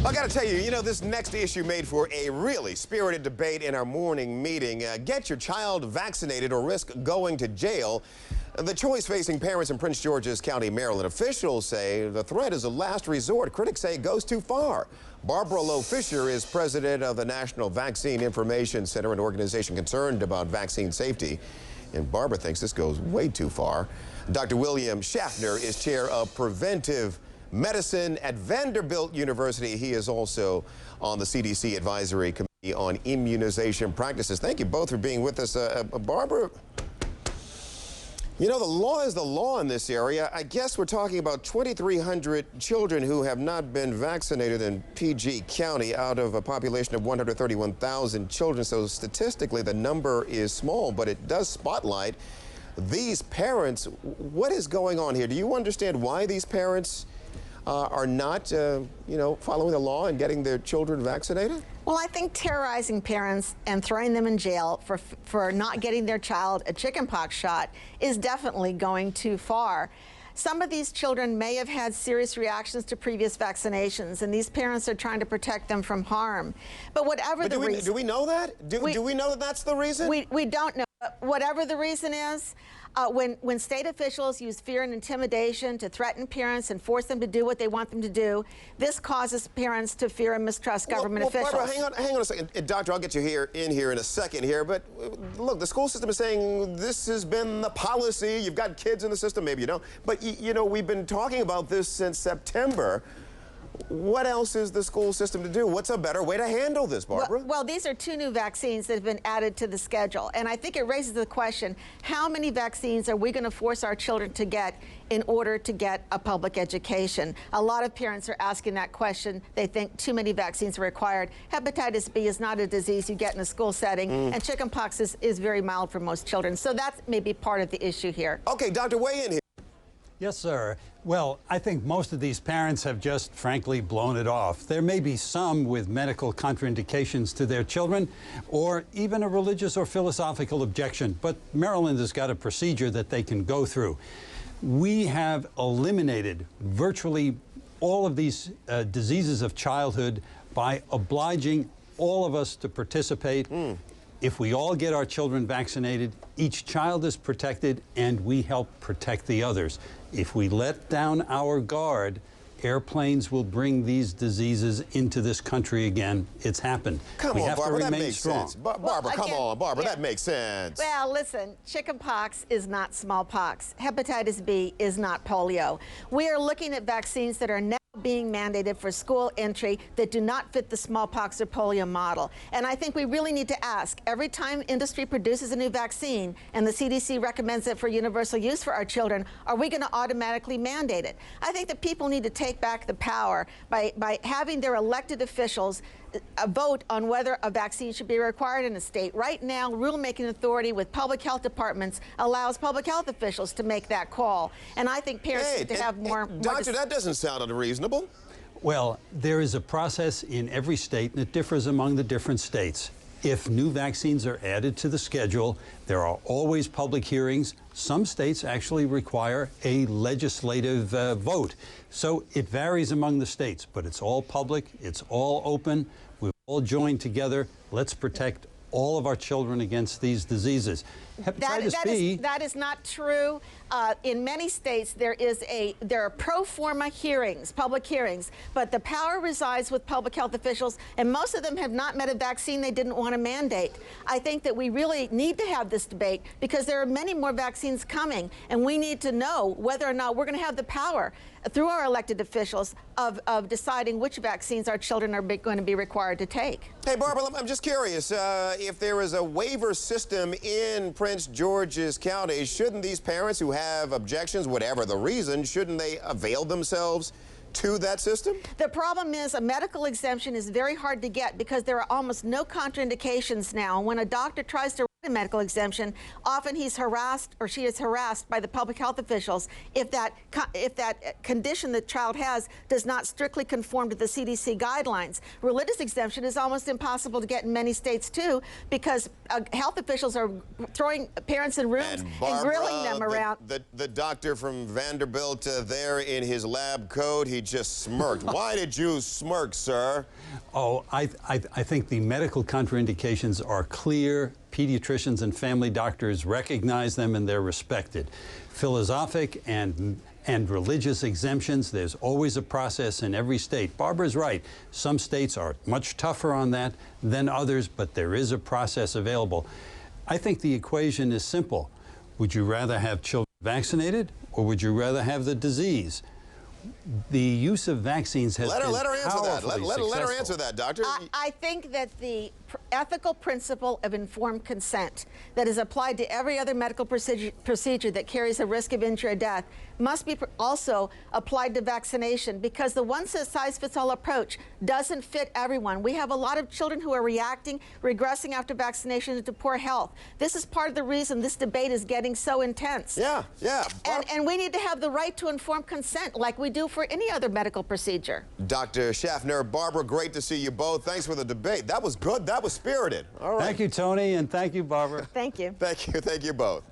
I got to tell you, this next issue made for a really spirited debate in our morning meeting. Get your child vaccinated or risk going to jail. The choice facing parents in Prince George's County, Maryland. Officials say the threat is a last resort. Critics say it goes too far. Barbara Lowe Fisher is president of the National Vaccine Information Center, an organization concerned about vaccine safety. And Barbara thinks this goes way too far. Dr. William Schaffner is chair of preventive medicine at Vanderbilt University. He is also on the CDC Advisory Committee on Immunization Practices. Thank you both for being with us. Barbara, the law is the law in this area. I guess we're talking about 2,300 children who have not been vaccinated in PG County out of a population of 131,000 children. So statistically, the number is small, but it does spotlight these parents. What is going on here? Do you understand why these parents are not, following the law and getting their children vaccinated? Well, I think terrorizing parents and throwing them in jail for not getting their child a chickenpox shot is definitely going too far. Some of these children may have had serious reactions to previous vaccinations, and these parents are trying to protect them from harm. But whatever the reason... Do we know that? Do we know that that's the reason? We don't know. Whatever the reason is, when state officials use fear and intimidation to threaten parents and force them to do what they want them to do, this causes parents to fear and mistrust government officials. Barbara, hang on a second. Doctor, I'll get you in here in a second here, but look, the school system is saying this has been the policy. You've got kids in the system, maybe you don't. But, we've been talking about this since September. What else is the school system to do? What's a better way to handle this, Barbara? Well, these are two new vaccines that have been added to the schedule. And I think it raises the question, how many vaccines are we going to force our children to get in order to get a public education? A lot of parents are asking that question. They think too many vaccines are required. Hepatitis B is not a disease you get in a school setting, and chickenpox is very mild for most children. So that's maybe part of the issue here. Okay, Doctor, weigh in here. Yes, sir. Well, I think most of these parents have just, frankly, blown it off. There may be some with medical contraindications to their children or even a religious or philosophical objection, but Maryland has got a procedure that they can go through. We have eliminated virtually all of these diseases of childhood by obliging all of us to participate. If we all get our children vaccinated, each child is protected, and we help protect the others. If we let down our guard, airplanes will bring these diseases into this country again. It's happened. Come on, Barbara, that makes sense. Barbara, come on, Barbara, that makes sense. Well, listen, chickenpox is not smallpox. Hepatitis B is not polio. We are looking at vaccines that are now being mandated for school entry that do not fit the smallpox or polio model. And I think we really need to ask, every time industry produces a new vaccine and the CDC recommends it for universal use for our children, are we going to automatically mandate it? I think that people need to take back the power by having their elected officials vote on whether a vaccine should be required in a state. Right now, rulemaking authority with public health departments allows public health officials to make that call. And I think parents need to have more... Doctor, that doesn't sound unreasonable. Well, there is a process in every state, and it differs among the different states. If new vaccines are added to the schedule, there are always public hearings. Some states actually require a legislative vote. So it varies among the states, but it's all public, it's all open. We've all joined together. Let's protect all of our children against these diseases. Hepatitis B... That is not true. In many states, there are pro forma hearings, public hearings, but the power resides with public health officials, and most of them have not met a vaccine they didn't want to mandate. I think that we really need to have this debate because there are many more vaccines coming, and we need to know whether or not we're going to have the power through our elected officials of deciding which vaccines our children are going to be required to take. Hey, Barbara, I'm just curious, if there is a waiver system in Prince George's County, shouldn't these parents who have objections, whatever the reason, shouldn't they avail themselves to that system? The problem is a medical exemption is very hard to get because there are almost no contraindications now. When a doctor tries to a medical exemption, often he's harassed or she is harassed by the public health officials if that condition the child has does not strictly conform to the CDC guidelines. Religious exemption is almost impossible to get in many states too, because health officials are throwing parents in rooms and grilling them around. The doctor from Vanderbilt there in his lab coat, he just smirked. Why did you smirk, sir? Oh, I think the medical contraindications are clear. Pediatricians and family doctors recognize them and they're respected. Philosophic and religious exemptions, there's always a process in every state. Barbara's right. Some states are much tougher on that than others, but there is a process available. I think the equation is simple. Would you rather have children vaccinated or would you rather have the disease? The use of vaccines has been powerfully successful. Let her answer that, doctor. I think that the ethical principle of informed consent that is applied to every other medical procedure that carries a risk of injury or death must be also applied to vaccination, because the one-size-fits-all approach doesn't fit everyone. We have a lot of children who are regressing after vaccination into poor health. This is part of the reason this debate is getting so intense. Yeah. And we need to have the right to informed consent like we do for any other medical procedure. Dr. Schaffner, Barbara, great to see you both. Thanks for the debate. That was good. That was spirited. All right. Thank you, Tony, and thank you, Barbara. Thank you. Thank you both.